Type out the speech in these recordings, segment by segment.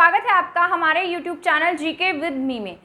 स्वागत है आपका हमारे YouTube channel GK with me में।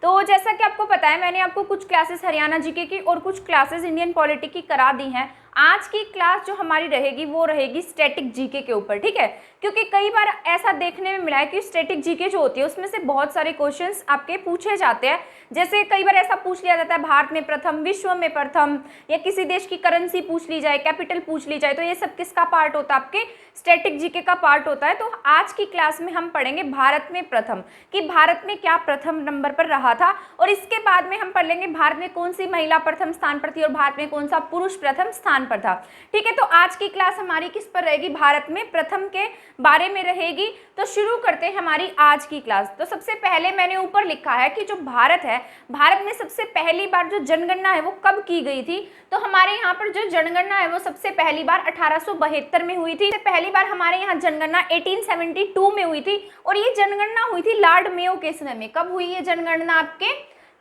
तो जैसा कि आपको पता है, मैंने आपको कुछ क्लासेस हरियाणा जीके की और कुछ क्लासेस इंडियन पॉलिटी की करा दी हैं। आज की क्लास जो हमारी रहेगी वो रहेगी स्टैटिक जीके के ऊपर, ठीक है। क्योंकि कई बार ऐसा देखने में मिला है कि स्टैटिक जीके जो होती है उसमें से बहुत सारे क्वेश्चंस आपके पूछे जाते हैं। जैसे कई बार ऐसा पूछ लिया जाता है भारत में प्रथम, विश्व में प्रथम, या किसी देश की करेंसी पूछ ली जाए, कैपिटल पूछ ली जाए, तो ये सब किसका पार्ट होता है? आपके स्टैटिक जीके का पार्ट होता है। तो आज की क्लास में हम पढ़ेंगे भारत में प्रथम, कि भारत में क्या प्रथम नंबर पर रहा था, और इसके बाद में हम पढ़ लेंगे भारत में कौन सी महिला प्रथम स्थान पर थी और भारत में कौन सा पुरुष प्रथम स्थान पर था, ठीक है। तो आज की क्लास हमारी किस पर रहेगी? भारत में प्रथम के बारे में रहेगी। तो शुरू करते हैं हमारी आज की क्लास। तो सबसे पहले मैंने ऊपर लिखा है कि जो भारत है, भारत में सबसे पहली बार जो जनगणना है वो कब की गई थी? तो हमारे यहाँ पर जो जनगणना है वो सबसे पहली बार 1872 में हुई थी। पहली बार हमारे यहाँ जनगणना 1872 में हुई थी, और ये जनगणना हुई थी लॉर्ड मेयो के समय में। कब हुई ये जनगणना? आपके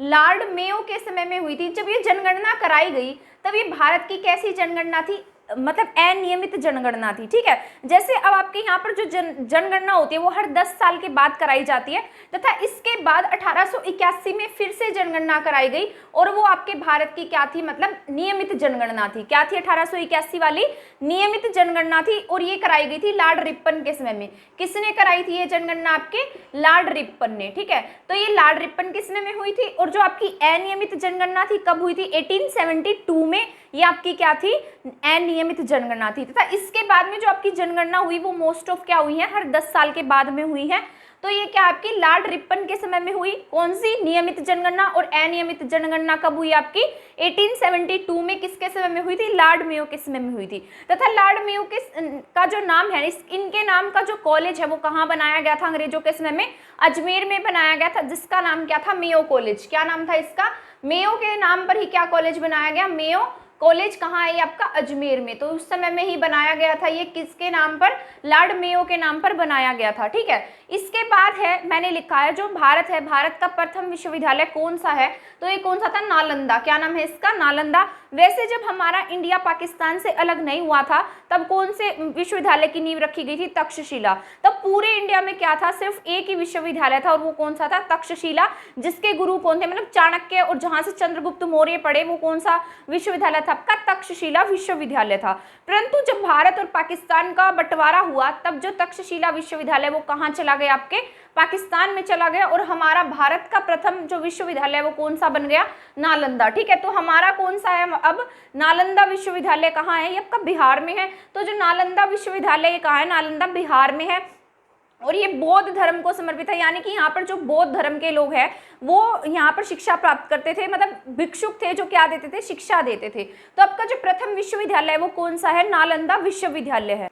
लॉर्ड मेयो के समय में हुई थी। जब ये जनगणना कराई गई तब ये भारत की कैसी जनगणना थी? मतलब अनियमित जनगणना थी, ठीक है। जैसे अब आपके यहाँ पर जो जनगणना होती है वो हर 10 साल के बाद कराई जाती है, तथा इसके बाद 1881 में फिर से जनगणना कराई गई, और वो आपके भारत की क्या थी? मतलब नियमित जनगणना थी। क्या थी? 1881 वाली नियमित जनगणना थी, और ये कराई गई थी लॉर्ड रिपन के समय में। किसने कराई थी ये जनगणना? आपके लॉर्ड रिपन ने, ठीक है। तो ये लॉर्ड रिपन के समय में हुई थी। और जो आपकी अनियमित जनगणना थी कब हुई थी? 1872 में ये आपकी क्या थी? अनियमित जनगणना थी। तथा इसके बाद में जो आपकी जनगणना हुई वो मोस्ट ऑफ क्या हुई है? हर 10 साल के बाद में हुई है। तो ये क्या आपकी लॉर्ड रिपन के समय में हुई? कौन सी? नियमित जनगणना। और अनियमित जनगणना कब हुई? आपकी 1872 में। किसके समय में हुई थी? लॉर्ड मेयो के समय में हुई थी। तथा लॉर्ड मेयो के का जो नाम है, इनके नाम का जो कॉलेज है वो कहाँ बनाया गया था अंग्रेजों के समय में? अजमेर में बनाया गया था, जिसका नाम क्या था? Mayo college. क्या नाम था इसका? मेयो के नाम पर ही क्या कॉलेज बनाया गया? Mayo college. कहाँ है ये? आपका अजमेर में। तो उस समय में ही बनाया गया था। ये किसके नाम पर? लॉर्ड मेयो के नाम पर बनाया गया था, ठीक है। इसके बाद है, मैंने लिखा है जो भारत है, भारत का प्रथम विश्वविद्यालय कौन सा है? तो ये कौन सा था? नालंदा। क्या नाम है इसका? नालंदा। वैसे जब हमारा इंडिया पाकिस्तान से अलग नहीं हुआ था तब कौन से विश्वविद्यालय की नींव रखी गई थी? तक्षशिला। तब पूरे इंडिया में क्या था? सिर्फ एक ही विश्वविद्यालय था, और वो कौन सा था? तक्षशिला। जिसके गुरु कौन थे? मतलब चाणक्य, और जहां से चंद्रगुप्त मौर्य पढ़े, वो कौन सा विश्वविद्यालय था? आपका तक्षशिला विश्वविद्यालय था। परंतु जब भारत और पाकिस्तान का बंटवारा हुआ तब जो तक्षशिला विश्वविद्यालय वो कहाँ चला गया? आपके पाकिस्तान में चला गया, और हमारा भारत का प्रथम जो विश्वविद्यालय वो कौन सा बन गया? नालंदा, ठीक है। तो हमारा कौन सा है अब? नालंदा विश्वविद्यालय कहाँ है? ये आपका बिहार में है। तो जो नालंदा विश्वविद्यालय कहाँ है? नालंदा बिहार में है, और ये बौद्ध धर्म को समर्पित है। यानी कि यहाँ पर जो बौद्ध धर्म के लोग हैं वो यहाँ पर शिक्षा प्राप्त करते थे, मतलब भिक्षुक थे जो क्या देते थे? शिक्षा देते थे। तो आपका जो प्रथम विश्वविद्यालय है वो कौन सा है? नालंदा विश्वविद्यालय है,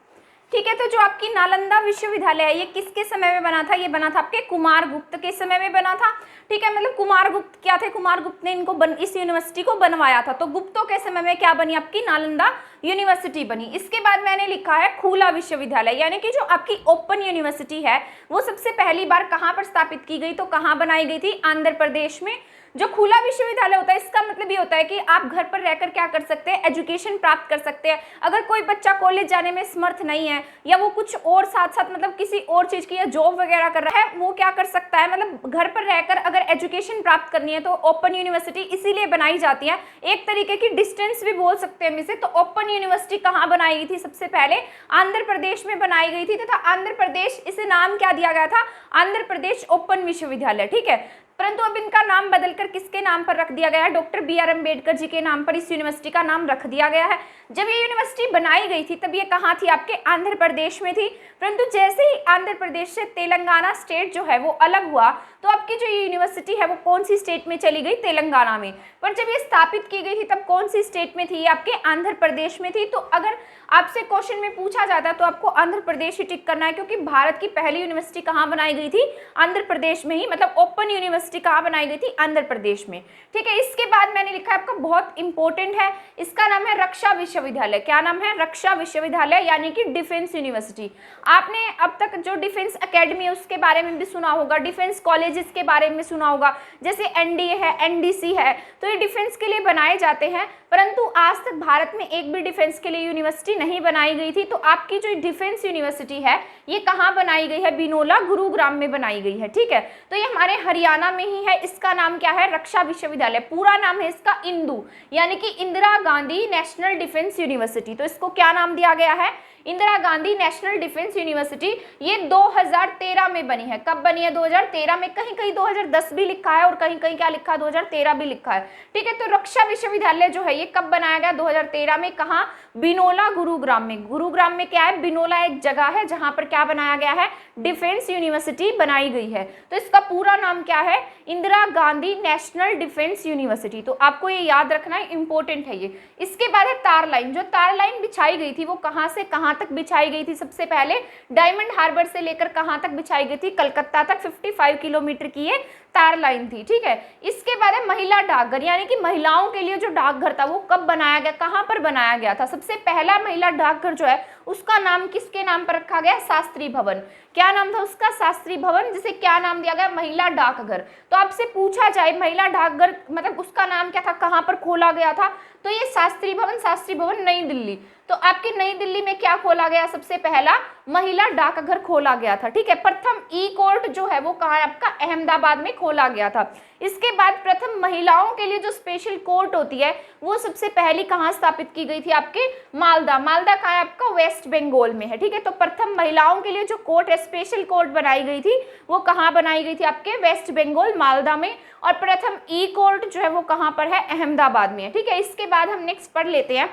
ठीक है। तो जो आपकी नालंदा विश्वविद्यालय है ये किसके समय में बना था? ये बना था आपके कुमारगुप्त के समय में बना था, ठीक है। मतलब कुमारगुप्त क्या थे? कुमारगुप्त ने इनको इस यूनिवर्सिटी को बनवाया था। तो गुप्तों के समय में क्या बनी? आपकी नालंदा यूनिवर्सिटी बनी। इसके बाद मैंने लिखा है खुला विश्वविद्यालय, यानी कि जो आपकी ओपन यूनिवर्सिटी है वो सबसे पहली बार कहाँ पर स्थापित की गई? तो कहाँ बनाई गई थी? आंध्र प्रदेश में। जो खुला विश्वविद्यालय होता है इसका मतलब ये होता है कि आप घर पर रहकर क्या कर सकते हैं? एजुकेशन प्राप्त कर सकते हैं। अगर कोई बच्चा कॉलेज जाने में समर्थ नहीं है, या वो कुछ और साथ साथ मतलब किसी और चीज की या जॉब वगैरह कर रहा है, वो क्या कर सकता है? मतलब घर पर रहकर अगर एजुकेशन प्राप्त करनी है तो ओपन यूनिवर्सिटी इसीलिए बनाई जाती है। एक तरीके की डिस्टेंस भी बोल सकते हैं हम इसे। तो ओपन यूनिवर्सिटी कहाँ बनाई गई थी? सबसे पहले आंध्र प्रदेश में बनाई गई थी, तथा आंध्र प्रदेश, इसे नाम क्या दिया गया था? आंध्र प्रदेश ओपन विश्वविद्यालय, ठीक है। परंतु अब इनका नाम बदलकर किसके नाम पर रख दिया गया है? Doctor B are Ambedkar ji के नाम पर इस यूनिवर्सिटी का नाम रख दिया गया है। जब ये यूनिवर्सिटी बनाई गई थी तब ये कहाँ थी? आपके आंध्र प्रदेश में थी। परंतु जैसे ही आंध्र प्रदेश से तेलंगाना स्टेट जो है वो अलग हुआ तो आपकी जो यूनिवर्सिटी है वो कौन सी स्टेट में चली गई? तेलंगाना में। पर जब ये स्थापित की गई थी तब कौन सी स्टेट में थी? आपके आंध्र प्रदेश में थी। तो अगर आपसे क्वेश्चन में पूछा जाता तो आपको आंध्र प्रदेश ही टिक करना है, क्योंकि भारत की पहली यूनिवर्सिटी कहाँ बनाई गई थी? आंध्र प्रदेश में ही। मतलब ओपन यूनिवर्सिटी यूनिवर्सिटी कहाँ बनाई गई थी? आंध्र प्रदेश में। ठीक है, इसके बाद मैंने लिखा है आपका बहुत इंपॉर्टेंट है, इसका नाम है रक्षा विश्वविद्यालय। क्या नाम है? रक्षा विश्वविद्यालय, यानी कि डिफेंस यूनिवर्सिटी। आपने अब तक जो डिफेंस एकेडमी है उसके बारे में भी सुना होगा, डिफेंस कॉलेजेस के बारे में सुना होगा, जैसे एनडीए है, एनडीसी है, तो ये डिफेंस के लिए बनाए जाते हैं। परंतु आज तक भारत में एक भी डिफेंस के लिए यूनिवर्सिटी नहीं बनाई गई थी। तो आपकी जो डिफेंस यूनिवर्सिटी है ये कहाँ बनाई गई है? बिनोला, गुरुग्राम में बनाई गई है। ठीक है, तो ये हमारे हरियाणा में ही है। इसका नाम क्या है? रक्षा विश्वविद्यालय। पूरा नाम है इसका इंदू, यानी कि Indira Gandhi national defence university. तो इसको क्या नाम दिया गया है? Indira Gandhi national defence university. ये 2013 में बनी है। कब बनी है? 2013 में। कहीं कहीं 2010 भी लिखा है और कहीं कहीं क्या लिखा है? 2013 भी लिखा है। ठीक है, तो रक्षा विश्वविद्यालय जो है ये कब बनाया गया? 2013 में। कहाँ? बिनोला, गुरुग्राम में। गुरुग्राम में क्या है? बिनोला एक जगह है जहां पर क्या बनाया गया है? डिफेंस यूनिवर्सिटी बनाई गई है। तो इसका पूरा नाम क्या है? Indira Gandhi national defence university. तो आपको ये याद रखना है, इंपॉर्टेंट है ये। इसके बाद है तार लाइन। जो तार लाइन बिछाई गई थी वो कहाँ से कहाँ तक बिछाई गई थी? सबसे पहले डायमंड हार्बर से लेकर कहां तक बिछाई गई थी? कलकत्ता तक 55 किलोमीटर की ये तार लाइन थी। ठीक है, इसके बाद है महिला डाकघर, यानी कि महिलाओं के लिए जो डाकघर था वो कब बनाया गया? कहां पर बनाया गया था? सबसे पहला महिला डाकघर जो है उसका नाम किसके नाम पर रखा गया? शास्त्री भवन। क्या नाम था उसका? शास्त्री भवन, जिसे क्या नाम दिया गया? महिला डाकघर। तो आपसे पूछा जाए महिला डाकघर मतलब उसका नाम क्या था, कहां पर खोला गया था? तो ये शास्त्री भवन नई दिल्ली। तो आपकी नई दिल्ली में क्या खोला गया? सबसे पहला महिला डाकघर खोला गया था। ठीक है, प्रथम ई कोर्ट जो है वो कहाँ है आपका? अहमदाबाद में खोला गया था। इसके बाद प्रथम महिलाओं के लिए जो स्पेशल कोर्ट होती है वो सबसे पहली कहाँ स्थापित की गई थी? आपके मालदा। मालदा कहाँ है आपका? वेस्ट बंगाल में है। ठीक है, तो प्रथम महिलाओं के लिए जो कोर्ट है, स्पेशल कोर्ट बनाई गई थी वो कहाँ बनाई गई थी? आपके वेस्ट बंगाल, मालदा में। और प्रथम ई कोर्ट जो है वो कहाँ पर है? अहमदाबाद में है। ठीक है, इसके बाद हम नेक्स्ट पढ़ लेते हैं।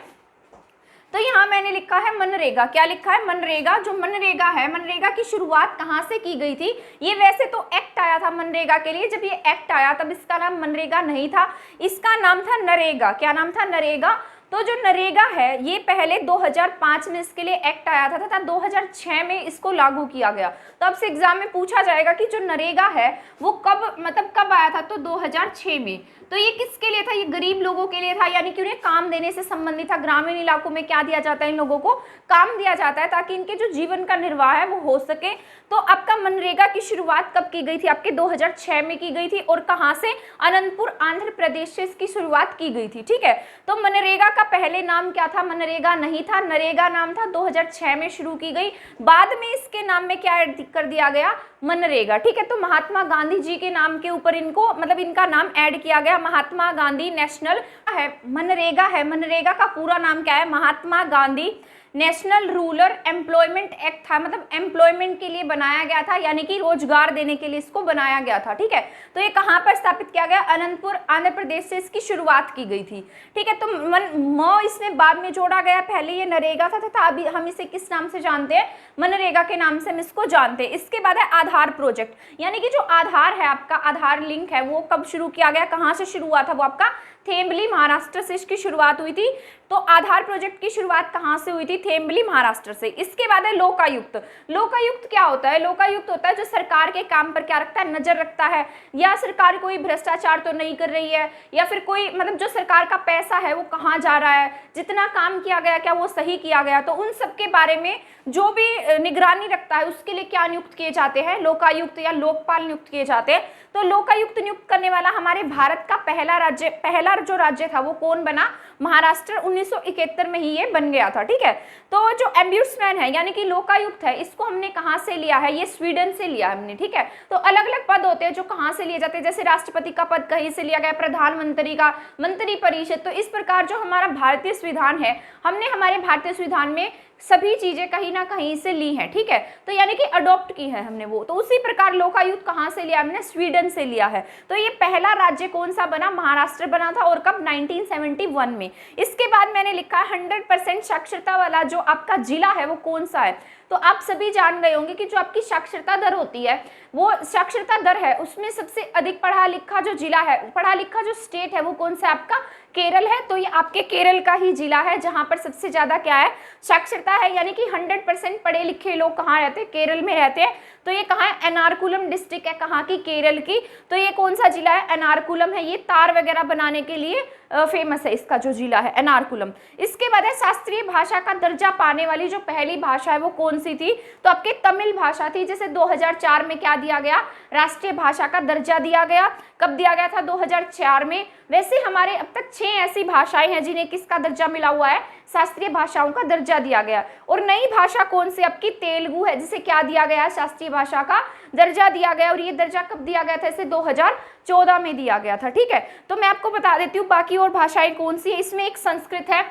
तो यहाँ मैंने लिखा है मनरेगा। क्या लिखा है? मनरेगा। जो मनरेगा है, मनरेगा की शुरुआत कहाँ से की गई थी? ये वैसे तो एक्ट आया था मनरेगा के लिए। जब ये एक्ट आया तब इसका नाम मनरेगा नहीं था, इसका नाम था नरेगा। क्या नाम था? नरेगा। तो जो नरेगा है ये पहले 2005 में इसके लिए एक्ट आया था तथा 2006 में इसको लागू किया गया। तो अब से एग्जाम में पूछा जाएगा कि जो नरेगा है वो कब आया था? तो 2006 में। तो ये किसके लिए था? ये गरीब लोगों के लिए था, यानी कि उन्हें काम देने से संबंधित था। ग्रामीण इलाकों में क्या दिया जाता है? इन लोगों को काम दिया जाता है ताकि इनके जो जीवन का निर्वाह है वो हो सके। तो आपका मनरेगा की शुरुआत कब की गई थी? आपके 2006 में की गई थी। और कहाँ से? अनंतपुर, आंध्र प्रदेश से इसकी शुरुआत की गई थी। ठीक है, तो मनरेगा का पहले नाम क्या था? मनरेगा नहीं था, नरेगा नाम था। 2006 में शुरू की गई, बाद में इसके नाम में क्या ऐड कर दिया गया? मनरेगा। ठीक है, तो महात्मा गांधी जी के नाम के ऊपर इनको मतलब इनका नाम ऐड किया गया, महात्मा गांधी नेशनल है। मनरेगा है, मनरेगा का पूरा नाम क्या है? Mahatma Gandhi national rural employment act था, मतलब एम्प्लॉयमेंट के लिए बनाया गया था, यानी कि रोजगार देने के लिए इसको बनाया गया था। ठीक है, तो ये कहाँ पर स्थापित किया गया? अनंतपुर, आंध्र प्रदेश से इसकी शुरुआत की गई थी। ठीक है, तो इसमें बाद में जोड़ा गया, पहले ये नरेगा था अभी हम इसे किस नाम से जानते हैं? मनरेगा के नाम से हम इसको जानते हैं। इसके बाद है आधार प्रोजेक्ट, यानी कि जो आधार है आपका, आधार लिंक है, वो कब शुरू किया गया? कहाँ से शुरू हुआ था? वो आपका थेम्बली, महाराष्ट्र से इसकी शुरुआत हुई थी। तो आधार प्रोजेक्ट की शुरुआत कहाँ से हुई थी? थेम्बली, महाराष्ट्र से। इसके बाद है लोकायुक्त। लोकायुक्त क्या होता है? लोकायुक्त होता है जो सरकार के काम पर क्या रखता है? नजर रखता है, या सरकार कोई भ्रष्टाचार तो नहीं कर रही है, या फिर कोई मतलब जो सरकार का पैसा है वो कहाँ जा रहा है, जितना काम किया गया क्या वो सही किया गया। तो उन सब के बारे में जो भी निगरानी रखता है उसके लिए क्या नियुक्त किए जाते हैं? लोकायुक्त या लोकपाल नियुक्त किए जाते हैं। तो लोकायुक्त नियुक्त करने वाला हमारे भारत का पहला जो राज्य था वो कौन बना? महाराष्ट्र। 1971 में ही ये बन गया था। ठीक है, तो जो एम्ब्यूट्समैन है यानी कि लोकायुक्त है, इसको हमने कहाँ से लिया है? ये स्वीडन से लिया हमने। ठीक है, तो अलग अलग पद होते हैं जो कहाँ से लिए जाते हैं, जैसे राष्ट्रपति का पद कहीं से लिया गया, प्रधानमंत्री का, मंत्री परिषद। तो इस प्रकार जो हमारा भारतीय संविधान है, हमने हमारे भारतीय संविधान में सभी चीजें कहीं ना कहीं से ली हैं। ठीक है, तो यानी कि अडॉप्ट की है हमने वो। तो उसी प्रकार लोकायुक्त कहाँ से लिया? हमने स्वीडन से लिया है। तो ये पहला राज्य कौन सा बना? महाराष्ट्र बना था। और कब? 1971 में। इसके बाद मैंने लिखा है 100% साक्षरता वाला जो आपका जिला है वो कौन सा है? तो आप सभी जान गए होंगे कि जो आपकी साक्षरता दर होती है, वो साक्षरता दर है उसमें सबसे अधिक पढ़ा लिखा जो जिला है, पढ़ा लिखा जो स्टेट है वो कौन सा? आपका केरल है। तो ये आपके केरल का ही जिला है जहां पर सबसे ज्यादा क्या है? साक्षरता है, यानी कि 100% पढ़े लिखे लोग कहाँ रहते हैं? केरल में रहते हैं। तो ये कहाँ है? एर्नाकुलम डिस्ट्रिक्ट है कहाँ की, केरल की। तो ये कौन सा जिला है, एर्नाकुलम है। ये तार वगैरह बनाने के लिए फेमस है, इसका जो जिला है एर्नाकुलम। इसके बाद है शास्त्रीय भाषा का दर्जा पाने वाली जो पहली भाषा है वो कौन सी थी, तो आपके तमिल भाषा थी, जिसे 2004 में क्या दिया गया, राष्ट्रीय भाषा का दर्जा दिया गया। कब दिया गया था, 2004 में। वैसे हमारे अब तक 6 ऐसी भाषाएं हैं जिन्हें किसका दर्जा मिला हुआ है, शास्त्रीय भाषाओं का दर्जा दिया गया। और नई भाषा कौन सी, आपकी तेलुगु है, जिसे क्या दिया गया, शास्त्रीय भाषा का दर्जा दिया गया। और ये दर्जा कब दिया गया था, इसे 2014 में दिया गया था। ठीक है, तो मैं आपको बता देती हूँ बाकी और भाषाएं कौन सी है। इसमें एक संस्कृत है,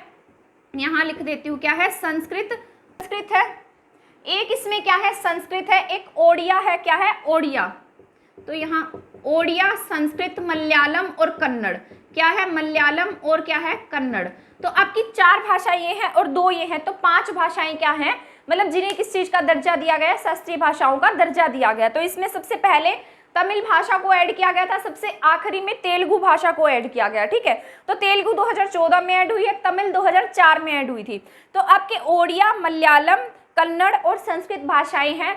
यहाँ लिख देती हूँ, क्या है, संस्कृत है। एक इसमें क्या है, संस्कृत है। एक ओडिया है, क्या है, ओडिया। तो यहाँ ओडिया, संस्कृत, मलयालम और कन्नड़, क्या है, मलयालम और क्या है, कन्नड़। तो आपकी 4 भाषा ये है और 2 ये है, तो 5 भाषाएं क्या हैं, मतलब जिन्हें किस चीज का दर्जा दिया गया, शास्त्रीय भाषाओं का दर्जा दिया गया। तो इसमें सबसे पहले तमिल भाषा को ऐड किया गया था, सबसे आखिरी में तेलुगु भाषा को ऐड किया गया। ठीक है, तो तेलुगु 2014 में ऐड हुई है, तमिल 2004 में ऐड हुई थी। तो आपके ओडिया, मलयालम, कन्नड़ और संस्कृत भाषाएं हैं।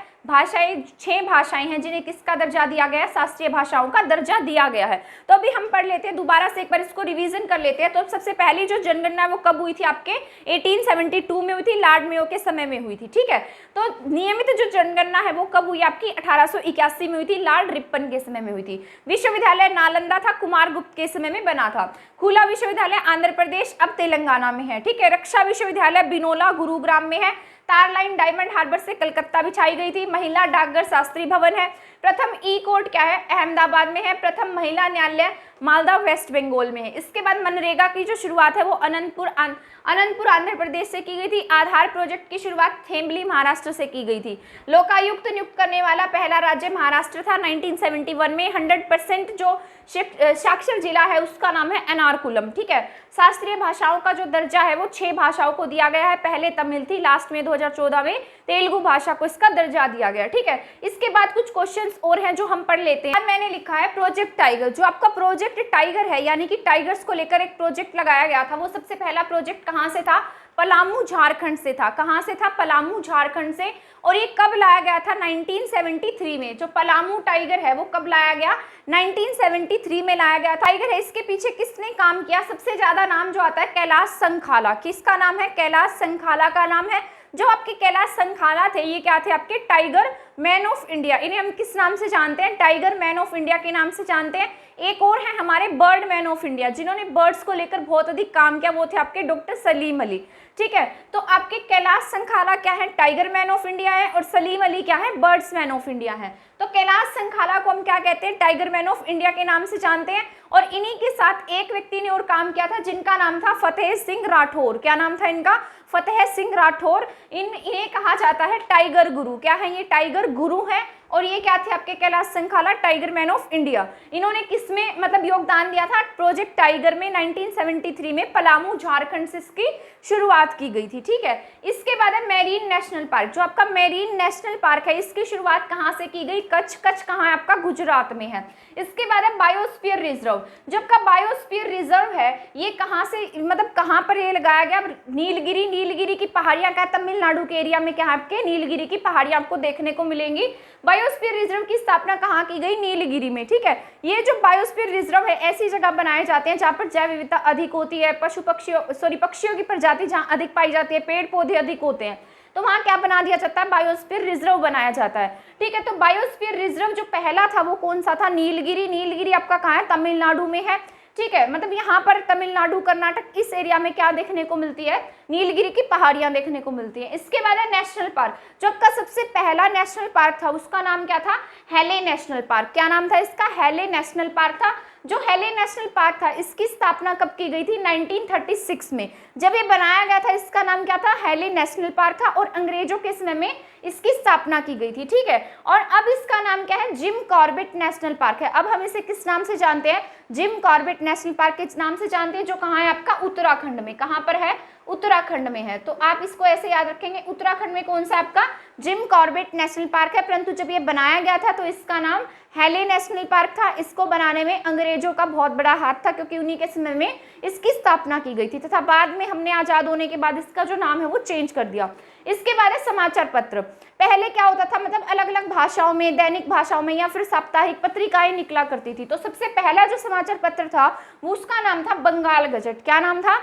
6 भाषाएं हैं जिन्हें किसका दर्जा दिया गया है, शास्त्रीय भाषाओं का दर्जा दिया गया है। तो अभी हम पढ़ लेते हैं, दोबारा से एक बार इसको रिवीजन कर लेते हैं। तो सबसे पहली जो जनगणना वो कब हुई थी, आपके 1872 में हुई थी, लॉर्ड मेयो के समय में हुई थी। ठीक है, तो नियमित जो जनगणना है वो कब हुई, आपकी 1881 में हुई थी, लॉर्ड रिपन के समय में हुई थी। विश्वविद्यालय नालंदा था, कुमार गुप्त के समय में बना था। खुला विश्वविद्यालय आंध्र प्रदेश, अब तेलंगाना में है। ठीक है, रक्षा विश्वविद्यालय बिनोला, गुरुग्राम में है। तार लाइन डायमंड हार्बर से कलकत्ता बिछाई गई थी। महिला डाकघर शास्त्री भवन है। प्रथम ई कोर्ट क्या है, अहमदाबाद में है। प्रथम महिला न्यायालय मालदा, वेस्ट बंगाल में है। इसके बाद मनरेगा की जो शुरुआत है वो अनंतपुर आंध्र प्रदेश से की गई थी। आधार प्रोजेक्ट की शुरुआत थेम्बली महाराष्ट्र से की गई थी। लोकायुक्त नियुक्त करने वाला पहला राज्य महाराष्ट्र था 1971 में। 100% जो साक्षर जिला है उसका नाम है एर्नाकुलम। ठीक है, शास्त्रीय भाषाओं का जो दर्जा है वो 6 भाषाओं को दिया गया है। पहले तमिल थी, लास्ट में 2014 में तेलुगु भाषा को इसका दर्जा दिया गया। ठीक है, इसके बाद कुछ क्वेश्चंस और हैं जो हम पढ़ लेते हैं। मैंने लिखा है प्रोजेक्ट टाइगर। जो आपका प्रोजेक्ट टाइगर है, यानी कि टाइगर्स को लेकर एक प्रोजेक्ट लगाया गया था, वो सबसे पहला प्रोजेक्ट कहाँ से था, पलामू झारखंड से था। कहाँ से था, पलामू झारखंड से। और ये कब लाया गया था, 1973 में। जो पलामू टाइगर है वो कब लाया गया, 1973 में लाया गया था। टाइगर है, इसके पीछे किसने काम किया, सबसे ज्यादा नाम जो आता है कैलाश संखाला। किसका नाम है, कैलाश संखाला का नाम है। जो आपके कैलाश संखाला थे ये क्या थे, आपके टाइगर मैन ऑफ इंडिया। इन्हें हम किस नाम से जानते हैं, टाइगर मैन ऑफ इंडिया के नाम से जानते हैं। एक और है हमारे बर्ड मैन ऑफ इंडिया, जिन्होंने बर्ड्स को लेकर बहुत अधिक काम किया, वो थे आपके डॉक्टर सलीम अली। ठीक है, तो आपके कैलाश संखाला क्या है, टाइगर मैन ऑफ इंडिया है, और सलीम अली क्या है, बर्ड्स मैन ऑफ इंडिया है। तो कैलाश संखाला को हम क्या कहते हैं, टाइगर मैन ऑफ इंडिया के नाम से जानते हैं। और इन्हीं के साथ एक व्यक्ति ने और काम किया था जिनका नाम था फतेह सिंह राठौर। क्या नाम था इनका, फतेह सिंह राठौर। इन्हें कहा जाता है टाइगर गुरु। क्या है ये, टाइगर गुरु है। और ये क्या थे, आपके Kailash Sankhala tiger man of India. इन्होंने किसमें मतलब योगदान दिया था, प्रोजेक्ट टाइगर में 1973 में पलामू झारखंड से इसकी शुरुआत की गई थी। ठीक है, इसके बाद है मेरीन नेशनल पार्क। जो आपका मेरीन नेशनल पार्क है इसकी शुरुआत कहाँ से की गई, कच्छ कहाँ है आपका, गुजरात में है। इसके बाद है बायोस्फीयर रिजर्व। जब का बायोस्फीयर रिजर्व है ये कहाँ से, मतलब कहाँ पर ये लगाया गया, नीलगिरी की पहाड़ियां क्या, तमिलनाडु के एरिया में क्या है आपके, नीलगिरी की पहाड़ियां आपको देखने को मिलेंगी। बायोस्फीयर रिजर्व की स्थापना कहाँ की गई, नीलगिरी में। ठीक है, ये जो बायोस्फीयर रिजर्व है ऐसी जगह बनाए जाते हैं जहाँ पर जैव विविधता अधिक होती है, पक्षियों की प्रजाति जहाँ अधिक पाई जाती है, पेड़ पौधे अधिक होते हैं, तो वहाँ क्या बना दिया जाता है, बायोस्फीयर रिजर्व बनाया जाता है। ठीक है, तो बायोस्फीयर रिजर्व जो पहला था वो कौन सा था, नीलगिरी आपका कहाँ है, तमिलनाडु में है। ठीक है, मतलब यहाँ पर तमिलनाडु, कर्नाटक, इस एरिया में क्या देखने को मिलती है, नीलगिरी की पहाड़ियां देखने को मिलती हैं। इसके बाद है नेशनल पार्क। जो आपका सबसे पहला नेशनल पार्क था उसका नाम क्या था, हैले नेशनल पार्क। क्या नाम था इसका, हैले नेशनल पार्क था। जो हैले नेशनल पार्क था इसकी स्थापना कब की गई थी, 1936 में। जब ये बनाया गया था इसका नाम क्या था, हैले नेशनल पार्क था, और अंग्रेजों के समय में इसकी स्थापना की गई थी। ठीक है, और अब इसका नाम क्या है, जिम कॉर्बेट नेशनल पार्क है। अब हम इसे किस नाम से जानते हैं, जिम कॉर्बेट नेशनल पार्क के नाम से जानते हैं, जो कहाँ है आपका, उत्तराखंड में। कहाँ पर है, उत्तराखंड में है। तो आप इसको ऐसे याद रखेंगे, उत्तराखंड में कौन सा आपका जिम कॉर्बेट नेशनल पार्क है। परंतु जब ये बनाया गया था तो इसका नाम हेले नेशनल पार्क था। इसको बनाने में अंग्रेजों का बहुत बड़ा हाथ था, क्योंकि उन्हीं के समय में इसकी स्थापना की गई थी तथा बाद में हमने आजाद होने के बाद इसका जो नाम है वो चेंज कर दिया। इसके बाद है समाचार पत्र। पहले क्या होता था, मतलब अलग अलग भाषाओं में, दैनिक भाषाओं में या फिर साप्ताहिक पत्रिकाएं निकला करती थी। तो सबसे पहला जो समाचार पत्र था वो उसका नाम था बंगाल गजट। क्या नाम था?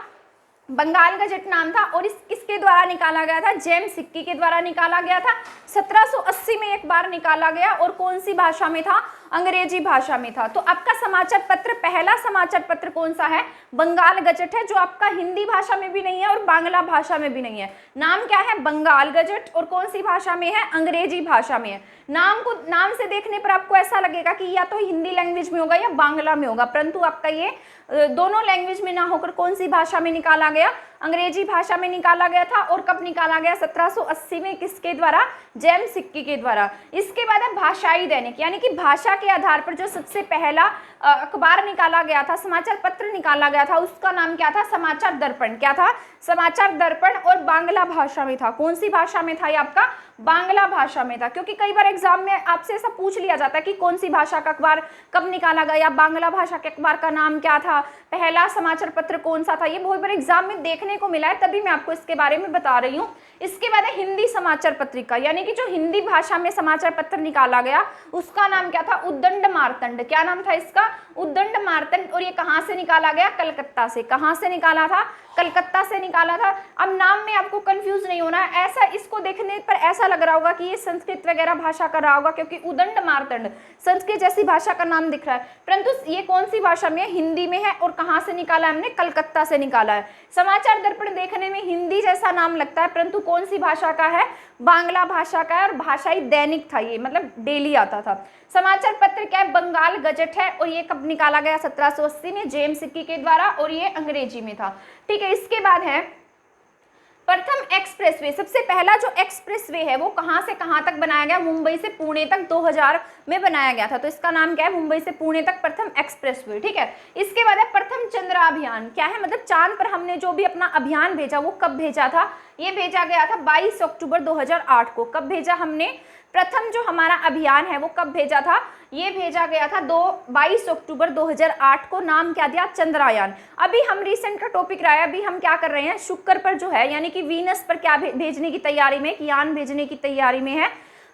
बंगाल गजट नाम था। और किसके द्वारा निकाला गया था? जेम्स सिक्की के द्वारा निकाला गया था। 1780 में एक बार निकाला गया। और कौन सी भाषा में था? अंग्रेजी भाषा में था। तो आपका समाचार पत्र, पहला समाचार पत्र कौन सा है? बंगाल गजट है, जो आपका हिंदी भाषा में भी नहीं है और बांग्ला भाषा में भी नहीं है। नाम क्या है? बंगाल गजट। और कौन सी भाषा में है? अंग्रेजी भाषा में है। नाम से देखने पर आपको ऐसा लगेगा कि या तो हिंदी लैंग्वेज में होगा या बांग्ला में होगा, परंतु आपका ये दोनों लैंग्वेज में ना होकर कौन सी भाषा में निकाला गया? अंग्रेजी भाषा में निकाला गया था। और कब निकाला गया? 1780 में। किसके द्वारा? जेम्स सिक्की के द्वारा। इसके बाद है भाषाई दैनिक, यानी कि भाषा के आधार पर जो सबसे पहला अखबार निकाला गया था, समाचार पत्र निकाला गया था, उसका नाम क्या था? समाचार दर्पण। क्या था? समाचार दर्पण। और बांग्ला भाषा में था। कौन सी भाषा में था ये आपका? बांग्ला भाषा में था। क्योंकि कई बार एग्जाम में आपसे ऐसा पूछ लिया जाता है कि कौन सी भाषा का अखबार कब निकाला गया, बांग्ला भाषा के अखबार का नाम क्या था, पहला समाचार पत्र कौन सा था। ये बहुत बार एग्जाम में देखने को मिला है, तभी मैं आपको इसके बारे में बता रही हूँ। इसके बाद है हिंदी समाचार पत्रिका, यानी कि जो हिंदी भाषा में समाचार पत्र निकाला गया उसका नाम क्या था? उद्दंड मार्तंड। क्या नाम था इसका? उद्दंड मार्तंड। और ये कहाँ से निकाला गया? कलकत्ता से। कहाँ से निकाला था? कलकत्ता से निकाला था। अब नाम में आपको कंफ्यूज नहीं होना है, ऐसा इसको देखने पर ऐसा लग रहा होगा कि ये संस्कृत वगैरह भाषा का रहा होगा, क्योंकि उदंड मार्तंड संस्कृत जैसी भाषा का नाम दिख रहा है, परंतु ये कौन सी भाषा में है? हिंदी में है। और कहाँ से निकाला है हमने? कलकत्ता से निकाला है। समाचार दर्पण देखने में हिंदी जैसा नाम लगता है, परंतु कौन सी भाषा का है? बांग्ला भाषा का है। और भाषाई दैनिक था ये, मतलब डेली आता था। समाचार पत्र क्या है? बंगाल गजट है। और ये कब निकाला गया? 1780 में, जेम्स सिक्की के द्वारा। और ये अंग्रेजी में था। ठीक है। इसके बाद है प्रथम एक्सप्रेसवे। सबसे पहला जो एक्सप्रेसवे है वो कहाँ से कहाँ तक बनाया गया? मुंबई से पुणे तक 2000 में बनाया गया था। तो इसका नाम क्या है? मुंबई से पुणे तक प्रथम एक्सप्रेसवे। ठीक है। इसके बाद है प्रथम चंद्राभियान। क्या है? मतलब चांद पर हमने जो भी अपना अभियान भेजा वो कब भेजा था? ये भेजा गया था 22 अक्टूबर 2008 को। कब भेजा हमने? प्रथम जो हमारा अभियान है वो कब भेजा था? ये भेजा गया था 22 अक्टूबर 2008 को। नाम क्या दिया? चंद्रयान। अभी हम रिसेंट का टॉपिक रहा है, अभी हम क्या कर रहे हैं? शुक्र पर जो है, यानी कि वीनस पर क्या भेजने की तैयारी में, यान भेजने की तैयारी में है।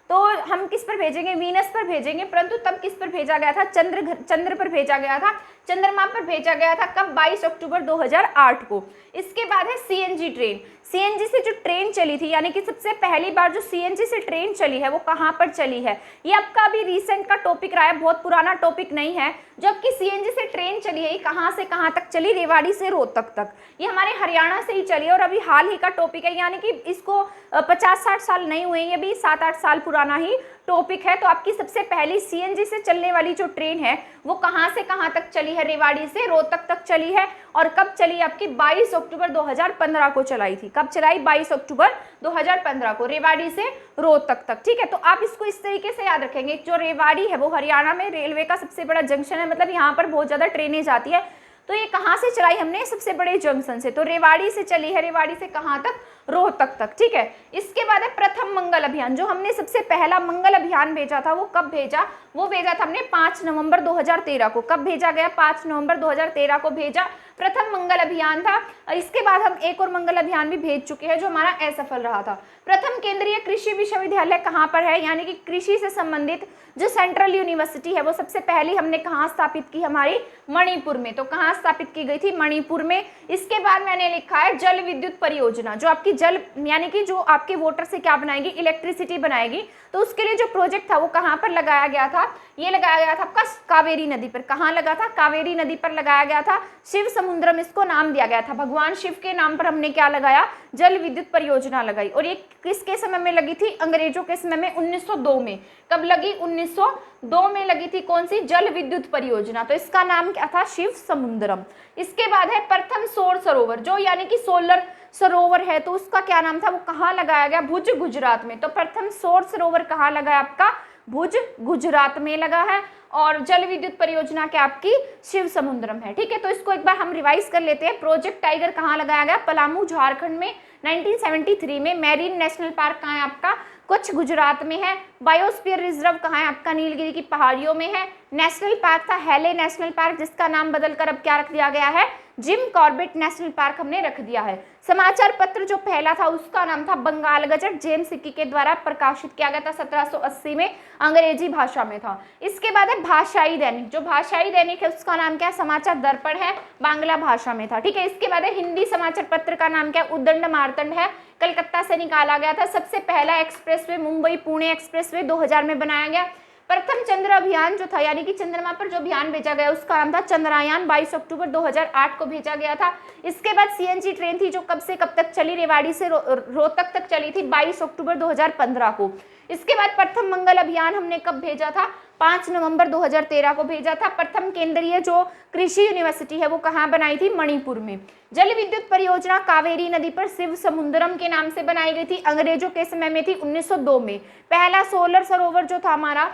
तो हम किस पर भेजेंगे? वीनस पर भेजेंगे। परंतु तब किस पर भेजा गया था? चंद्र पर भेजा गया था, चंद्रमा पर भेजा गया था। कब? 22 अक्टूबर 2008 को। इसके बाद है सीएनजी ट्रेन। सीएनजी से जो ट्रेन चली थी, यानी कि सबसे पहली बार जो सीएनजी से ट्रेन चली है वो कहाँ पर चली है? ये आपका अभी रिसेंट का टॉपिक रहा है, बहुत पुराना टॉपिक नहीं है। जबकि सीएनजी से ट्रेन चली है, कहाँ से कहाँ तक चली? रेवाड़ी से रोहतक तक। ये हमारे हरियाणा से ही चली है और अभी हाल ही का टॉपिक है, यानी कि इसको 50-60 साल नहीं हुए, ये भी 7-8 साल पुराना ही टॉपिक है। तो आपकी सबसे पहली सीएनजी से चलने वाली जो ट्रेन है वो कहाँ से कहाँ तक चली है? रेवाड़ी से रोहतक तक चली है। और कब चली? आपकी 22 अक्टूबर 2015 को चलाई थी। कब चलाई? 22 अक्टूबर 2015 को, रेवाड़ी से रोहतक तक। ठीक है। तो आप इसको इस तरीके से याद रखेंगे, जो रेवाड़ी है वो हरियाणा में रेलवे का सबसे बड़ा जंक्शन है, मतलब यहाँ पर बहुत ज्यादा ट्रेनें जाती है। तो ये कहाँ से चलाई हमने? सबसे बड़े जंक्शन से। तो रेवाड़ी से चली है। रेवाड़ी से कहाँ तक? रोहतक तक। ठीक है। इसके बाद है प्रथम मंगल अभियान। जो हमने सबसे पहला मंगल अभियान भेजा था वो कब भेजा? वो भेजा था हमने 5 नवंबर 2013 को। कब भेजा गया? 5 नवंबर 2013 को भेजा। प्रथम मंगल अभियान था। इसके बाद हम एक और मंगल अभियान भी भेज चुके हैं जो हमारा असफल रहा था। प्रथम केंद्रीय कृषि विश्वविद्यालय कहाँ पर है? यानी कि कृषि से संबंधित जो सेंट्रल यूनिवर्सिटी है वो सबसे पहली हमने कहाँ स्थापित की? हमारी मणिपुर में। तो कहाँ स्थापित की गई थी? मणिपुर में। इसके बाद मैंने लिखा है जल विद्युत परियोजना, जो आपकी जल, यानी कि जो आपके वाटर से क्या बनाएगी? इलेक्ट्रिसिटी बनाएगी। तो उसके लिए जो प्रोजेक्ट था वो कहाँ पर लगाया गया था? ये लगाया गया था आपका कावेरी नदी पर। कहाँ लगा था? कावेरी नदी पर लगाया गया था। शिव समुद्रम इसको नाम दिया गया था। भगवान शिव के नाम पर हमने क्या लगाया? जल विद्युत परियोजना लगाई। और ये किसके समय में लगी थी? अंग्रेजों के समय में, 1902 में। कब लगी? 1902 में लगी थी। कौन सी? जल विद्युत परियोजना। तो इसका नाम क्या था? शिव समुद्रम। इसके बाद है प्रथम सौर सरोवर, जो यानी कि सोलर सरोवर है, तो उसका क्या नाम था? वो कहाँ लगाया गया? भुज, गुजरात में। तो प्रथम सौर सरोवर कहाँ लगा? आपका भुज गुजरात में लगा है, और जल विद्युत परियोजना क्या आपकी शिव समुद्रम है। ठीक है, तो इसको एक बार हम रिवाइज कर लेते हैं। प्रोजेक्ट टाइगर कहाँ लगाया गया, पलामू झारखंड में 1973 में। मैरीन नेशनल पार्क कहाँ है आपका, कच्छ गुजरात में है। बायोस्फीयर रिजर्व कहाँ है आपका, नीलगिरी की पहाड़ियों में है। नेशनल पार्क था हेले नेशनल पार्क, जिसका नाम बदलकर अब क्या रख दिया गया है, जिम कॉर्बेट नेशनल पार्क हमने रख दिया है। समाचार पत्र जो पहला था उसका नाम था बंगाल गजट, जेम्स सिक्की के द्वारा प्रकाशित किया गया था 1780 में, अंग्रेजी भाषा में था। इसके बाद है भाषाई दैनिक, जो भाषाई दैनिक है उसका नाम क्या है, समाचार दर्पण है, बांग्ला भाषा में था। ठीक है, इसके बाद है हिंदी समाचार पत्र का नाम क्या है, उद्दंड मार्तंड है, कलकत्ता से निकाला गया था। सबसे पहला एक्सप्रेसवे मुंबई पुणे एक्सप्रेसवे 2000 में बनाया गया। प्रथम चंद्र अभियान जो था, यानी कि चंद्रमा पर जो अभियान भेजा गया उसका नाम था चंद्रयान, 22 अक्टूबर 2008 को भेजा गया था। इसके बाद सीएनजी ट्रेन थी जो कब से कब तक चली, रेवाड़ी से रोहतक तक चली थी 22 अक्टूबर 2015 को। इसके बाद प्रथम मंगल अभियान हमने कब भेजा था, 5 नवंबर 2013 को भेजा था। प्रथम केंद्रीय जो कृषि यूनिवर्सिटी है वो कहाँ बनाई थी, मणिपुर में। जल विद्युत परियोजना कावेरी नदी पर शिव समुद्रम के नाम से बनाई गई थी, अंग्रेजों के समय में थी 1902 में। पहला सोलर सरोवर जो था हमारा,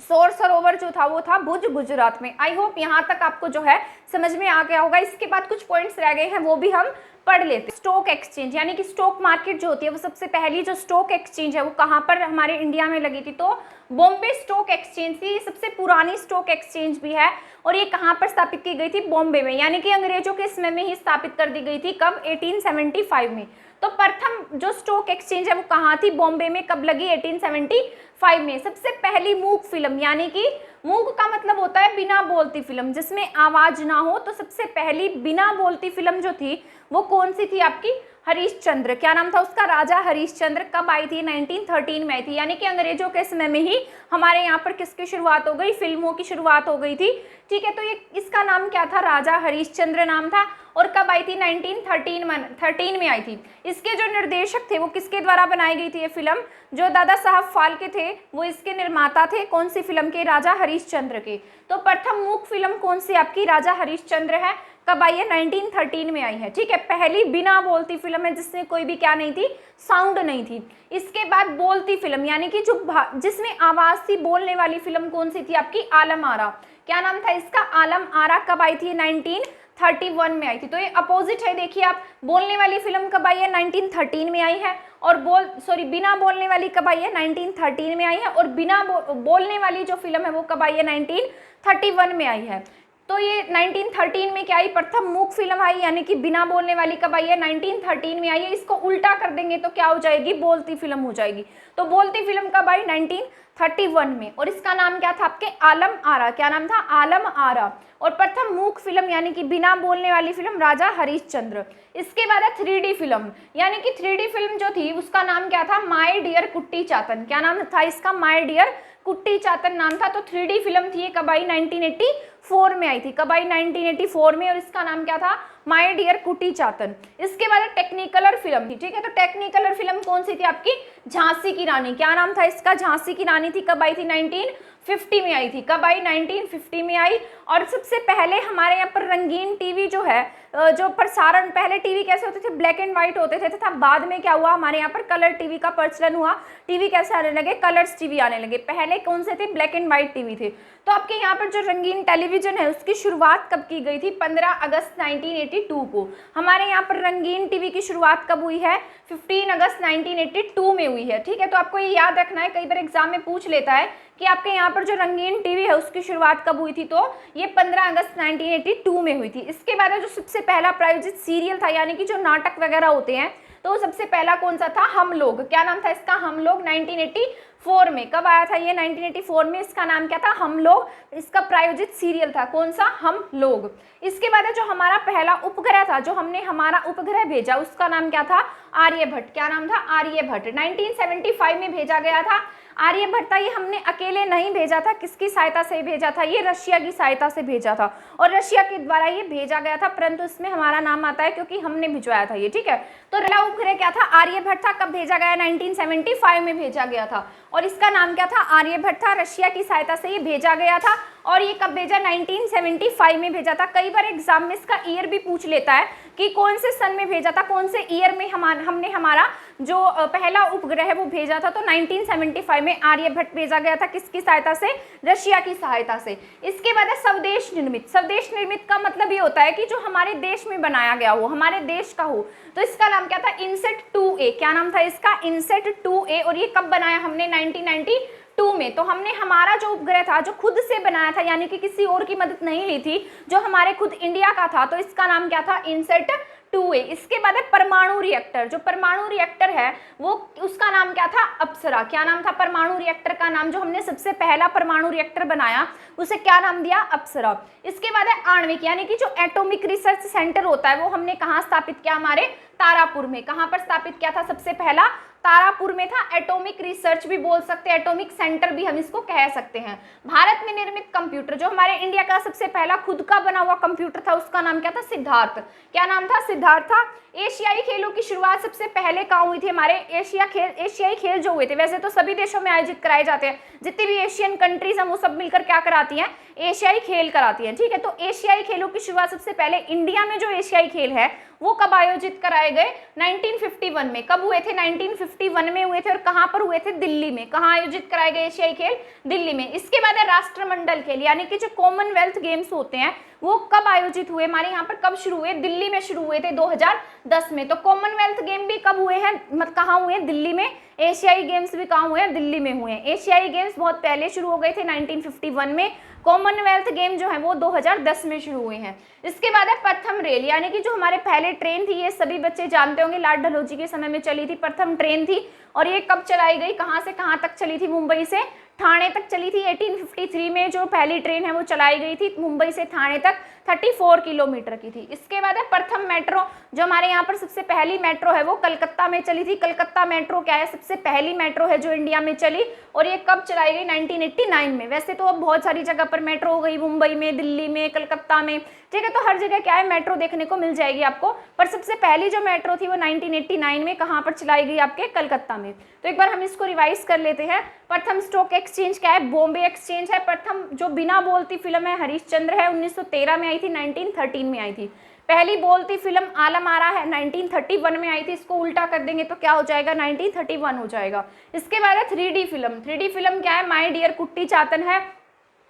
सौर सरोवर जो था वो था भुज गुजरात में। आई होप यहाँ तक आपको जो है समझ में आ गया होगा। इसके बाद कुछ पॉइंट्स रह गए हैं वो भी हम पढ़ लेते हैं। स्टॉक एक्सचेंज यानी कि स्टॉक मार्केट जो होती है वो सबसे पहली जो स्टॉक एक्सचेंज है वो कहाँ पर हमारे इंडिया में लगी थी, तो बॉम्बे स्टॉक एक्सचेंज थी। ये सबसे पुरानी स्टॉक एक्सचेंज भी है और ये कहाँ पर स्थापित की गई थी, बॉम्बे में, यानी कि अंग्रेजों के समय में ही स्थापित कर दी गई थी। कब, 1875 में। तो प्रथम जो स्टॉक एक्सचेंज है वो कहाँ थी, बॉम्बे में। कब लगी, 1875 में। सबसे पहली मूक फिल्म, यानी कि मूक का मतलब होता है बिना बोलती फिल्म, जिसमें आवाज ना हो, तो सबसे पहली बिना बोलती फिल्म जो थी वो कौन सी थी आपकी, हरिश्चंद्र। क्या नाम था उसका, राजा हरिश्चंद्र। कब आई थी, 1913 में आई थी। यानी कि अंग्रेजों के समय में ही हमारे यहाँ पर किसकी शुरुआत हो गई, फिल्मों की शुरुआत हो गई थी। ठीक है, तो ये इसका नाम क्या था, राजा हरिश्चंद्र नाम था। और कब आई थी, 1913 में आई थी। इसके जो निर्देशक थे वो किसके द्वारा बनाई गई थी ये फिल्म, जो दादा साहब फाल्के थे वो इसके निर्माता थे। कौन सी फिल्म के, राजा हरिश्चंद्र के। तो प्रथम मूक फिल्म कौन सी आपकी, राजा हरिश्चंद्र है। कब आई है, 1913 में आई है। ठीक है, पहली बिना बोलती फिल्म है जिसमें कोई भी क्या नहीं थी, साउंड नहीं थी। इसके बाद बोलती फिल्म, यानी कि जो जिसमें आवाज थी, बोलने वाली फिल्म कौन सी थी आपकी, आलम आरा। क्या नाम था इसका, आलम आरा। कब आई थी, 1931 में आई थी। तो ये अपोजिट है, देखिए आप, बोलने वाली फिल्म कब आई है, 1913 में आई है। और बिना बोलने वाली कब आई है, 1913 में आई है। और बिना बोलने वाली जो फिल्म है वो कब आई है, 1931 में आई है। तो ये 1913 में क्या आई, प्रथम मूक फिल्म आई, यानी कि बिना बोलने वाली कब आई है, 1913 में आई है। इसको उल्टा कर देंगे तो क्या हो जाएगी, बोलती फिल्म हो जाएगी। तो बोलती फिल्म कब आई, 1931 में। और इसका नाम क्या था आपके, आलम आरा। क्या नाम था, आलम आरा। और प्रथम मूक फिल्म यानी कि बिना बोलने वाली फिल्म, राजा हरिश्चंद्र। इसके बाद है 3D फिल्म, यानी कि 3D फिल्म जो थी उसका नाम क्या था, माय डियर कुट्टी चातन। क्या नाम था इसका, माय डियर कुट्टी चातन नाम था। तो 3D फिल्म थी, कब आई, 1984 में आई थी। कब आई, 1984 में। और इसका नाम क्या था, माय डियर कुट्टी चातन। इसके बाद टेक्निकलर फिल्म थी। ठीक है, तो टेक्निकलर फिल्म कौन सी थी आपकी, झांसी की रानी। क्या नाम था इसका, झांसी की रानी थी। कब आई थी, 1950 में आई थी। कब आई, 1950 में आई। और सबसे पहले हमारे यहाँ पर रंगीन टीवी जो है, जो प्रसारण, पहले टीवी कैसे होते थे, ब्लैक एंड व्हाइट होते थे, तथा बाद में क्या हुआ, हमारे यहाँ पर कलर टीवी का प्रचलन हुआ। टीवी कैसे आने लगे, कलर्स टीवी आने लगे। पहले कौन से थे, ब्लैक एंड व्हाइट टीवी थे। तो आपके यहाँ पर जो रंगीन टेलीविजन है उसकी शुरुआत कब की गई थी, 15 अगस्त 1982 को। हमारे यहाँ पर रंगीन टीवी की शुरुआत कब हुई है, 15 अगस्त 1982 में हुई है। ठीक है, तो आपको ये याद रखना है, कई बार एग्जाम में पूछ लेता है कि आपके यहाँ पर जो रंगीन टीवी है उसकी शुरुआत कब हुई थी, तो ये 15 अगस्त 1982 में हुई थी। इसके बाद जो सबसे पहला प्रायोजित सीरियल था, यानी कि जो नाटक वगैरह होते हैं, तो सबसे पहला कौन सा था, हम लोग। क्या नाम था इसका, हम लोग, 1984 में। कब आया था ये, 1984 में। इसका नाम क्या था, हम लोग। इसका प्रायोजित सीरियल था कौन सा, हम लोग। इसके बाद जो हमारा पहला उपग्रह था, जो हमने हमारा उपग्रह भेजा, उसका नाम क्या था, आर्यभट्ट। क्या नाम था, आर्यभट्ट। 1975 में भेजा गया था आर्यभट्ट। ये हमने अकेले नहीं भेजा था, किसकी सहायता से भेजा था, ये रशिया की सहायता से भेजा था और रशिया के द्वारा ये भेजा गया था, परंतु इसमें हमारा नाम आता है क्योंकि हमने भिजवाया था ये। ठीक है, तो पहला उपग्रह क्या था, आर्यभट्ट था। कब भेजा गया, 1975 में भेजा गया था। और इसका नाम क्या था, आर्यभट्ट था। रशिया की सहायता से ये भेजा गया था और ये कब भेजा, 1975 में भेजा था। कई बार एग्जाम में इसका ईयर भी पूछ लेता है कि कौन से सन में भेजा था, कौन से ईयर में हमने हमारा जो पहला उपग्रह है वो भेजा था। तो 1975 में आर्यभट्ट भेजा गया था, किसकी सहायता से, रशिया की सहायता से। इसके बाद है स्वदेश निर्मित। स्वदेश निर्मित का मतलब ये होता है कि जो हमारे देश में बनाया गया हो, हमारे देश का हो। तो इसका नाम क्या था, इनसेट 2A। क्या नाम था इसका, इनसेट 2A। और ये कब बनाया हमने, 1992 में। तो हमने हमारा जो उपग्रह था जो खुद से बनाया था, यानी कि किसी और की मदद नहीं ली थी, जो हमारे खुद इंडिया का था। तो इसका नाम क्या था, इनसेट 2A। इसके बाद है परमाणु रिएक्टर। जो परमाणु रिएक्टर है वो, उसका नाम क्या था, अप्सरा। क्या नाम था परमाणु रिएक्टर का नाम, जो हमने सबसे पहला परमाणु रिएक्टर बनाया उसे क्या नाम दिया, अप्सरा। इसके बाद है आणविक, यानी कि जो एटॉमिक रिसर्च सेंटर होता है वो हमने कहाँ स्थापित किया, हमारे तारापुर में। कहाँ पर स्थापित किया था सबसे पहला, तारापुर में था। एटॉमिक रिसर्च भी बोल सकते हैं, एटॉमिक सेंटर भी हम इसको कह सकते हैं। भारत में निर्मित कंप्यूटर, जो हमारे इंडिया का सबसे पहला खुद का बना हुआ कंप्यूटर था उसका नाम क्या था, सिद्धार्थ। क्या नाम था, सिद्धार्थ था। एशियाई खेलों की शुरुआत सबसे पहले कहाँ हुई थी, हमारे एशियाई खेल जो हुए थे, वैसे तो सभी देशों में आयोजित कराए जाते हैं, जितनी भी एशियन कंट्रीज हैं वो सब मिलकर क्या कराती हैं, एशियाई खेल कराती हैं। ठीक है, तो एशियाई खेलों की शुरुआत सबसे पहले इंडिया में जो एशियाई खेल है वो कब आयोजित कराए गए, 1951 में। कब हुए थे, 1951 में हुए थे। और कहाँ पर हुए थे, दिल्ली में। कहाँ आयोजित कराए गए एशियाई खेल, दिल्ली में। इसके बाद है राष्ट्रमंडल खेल, यानी कि जो कॉमनवेल्थ गेम्स होते हैं वो कब आयोजित हुए, हमारे यहाँ पर कब शुरू हुए, दिल्ली में शुरू हुए थे 2010 में। तो कॉमनवेल्थ गेम भी कब हुए हैं, मतलब कहाँ हुए हैं, दिल्ली में। एशियाई गेम्स भी कहाँ हुए हैं, दिल्ली में हुए हैं। एशियाई गेम्स बहुत पहले शुरू हो गए थे 1951 में। कॉमनवेल्थ गेम जो है वो 2010 में शुरू हुए हैं। इसके बाद है प्रथम रेल, यानी कि जो हमारे पहले ट्रेन थी, ये सभी बच्चे जानते होंगे, लाल डलहौजी के समय में चली थी, प्रथम ट्रेन थी। और ये कब चलाई गई, कहाँ से कहाँ तक चली थी, मुंबई से ठाणे तक चली थी। 1853 में जो पहली ट्रेन है वो चलाई गई थी, मुंबई से ठाणे तक 34 किलोमीटर की थी। इसके बाद है प्रथम मेट्रो, जो हमारे यहाँ पर सबसे पहली मेट्रो है वो कलकत्ता में चली थी। कलकत्ता मेट्रो क्या है, सबसे पहली मेट्रो है जो इंडिया में चली। और ये कब चलाई गई, 1989 में। वैसे तो अब बहुत सारी जगह पर मेट्रो हो गई, मुंबई में, दिल्ली में, कलकत्ता में। ठीक है, तो हर जगह क्या है, मेट्रो देखने को मिल जाएगी आपको। पर सबसे पहली जो मेट्रो थी वो 1989 में कहाँ पर चलाई गई, आपके कलकत्ता में। तो एक बार हम इसको रिवाइज कर लेते हैं। प्रथम स्टॉक एक्सचेंज क्या है, बॉम्बे एक्सचेंज है। प्रथम जो बिना बोलती फिल्म है हरिश्चंद्र है, 1913 में आई थी, 1913 में आई थी। पहली बोलती फिल्म आलम आरा है, 1931 में आई थी। इसको उल्टा कर देंगे तो क्या हो जाएगा, 1931 हो जाएगा। इसके बाद है 3D फिल्म। 3D फिल्म क्या है, माय डियर कुट्टी चातन है,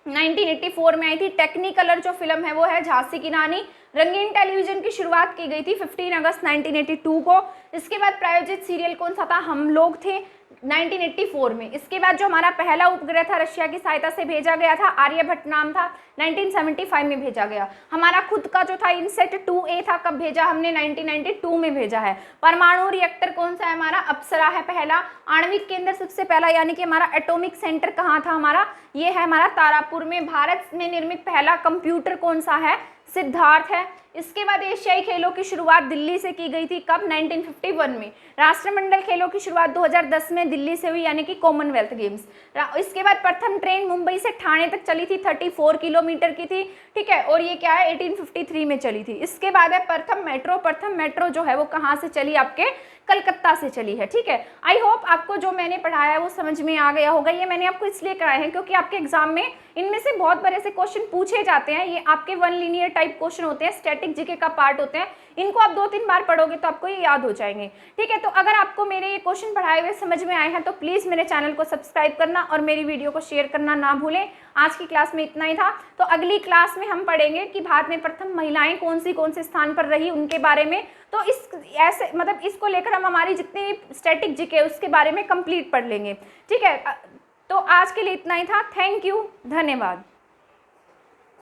1984 में आई थी। टेक्निकलर जो फिल्म है वो है झांसी की रानी। रंगीन टेलीविजन की शुरुआत की गई थी 15 अगस्त 1982 को। इसके बाद प्रायोजित सीरियल कौन सा था, हम लोग थे, 1984 में। इसके बाद जो हमारा पहला उपग्रह था रशिया की सहायता से भेजा गया था, आर्यभट्ट नाम था, 1975 में भेजा गया। हमारा खुद का जो था इनसेट 2A था, कब भेजा हमने, 1992 में भेजा है। परमाणु रिएक्टर कौन सा है हमारा, अप्सरा है पहला। आणविक केंद्र सबसे पहला, यानी कि हमारा एटॉमिक सेंटर कहाँ था हमारा, ये है हमारा तारापुर में। भारत में निर्मित पहला कंप्यूटर कौन सा है, सिद्धार्थ है। इसके बाद एशियाई खेलों की शुरुआत दिल्ली से की गई थी, कब, 1951 में। राष्ट्रमंडल खेलों की शुरुआत 2010 में दिल्ली से हुई, यानी कि कॉमनवेल्थ गेम्स। इसके बाद प्रथम ट्रेन मुंबई से ठाणे तक चली थी, 34 किलोमीटर की थी। ठीक है, और ये क्या है, 1853 में चली थी। इसके बाद है प्रथम मेट्रो। प्रथम मेट्रो जो है वो कहाँ से चली, आपके कलकत्ता से चली है। ठीक है, आई होप आपको जो मैंने पढ़ाया है वो समझ में आ गया होगा। ये मैंने आपको इसलिए कराए हैं क्योंकि आपके एग्जाम में इनमें से बहुत बार ऐसे क्वेश्चन पूछे जाते हैं। ये आपके वन लीनियर टाइप क्वेश्चन होते हैं, स्टैटिक जीके का पार्ट होते हैं। इनको आप 2-3 बार पढ़ोगे तो आपको ये याद हो जाएंगे। ठीक है, तो अगर आपको मेरे ये क्वेश्चन पढ़ाए हुए समझ में आए हैं तो प्लीज़ मेरे चैनल को सब्सक्राइब करना और मेरी वीडियो को शेयर करना ना भूलें। आज की क्लास में इतना ही था। तो अगली क्लास में हम पढ़ेंगे कि भारत में प्रथम महिलाएं कौन से स्थान पर रही, उनके बारे में। तो इस ऐसे मतलब इसको लेकर हम हमारी जितनी स्टैटिक जीके उसके बारे में कंप्लीट पढ़ लेंगे। ठीक है, तो आज के लिए इतना ही था। थैंक यू, धन्यवाद।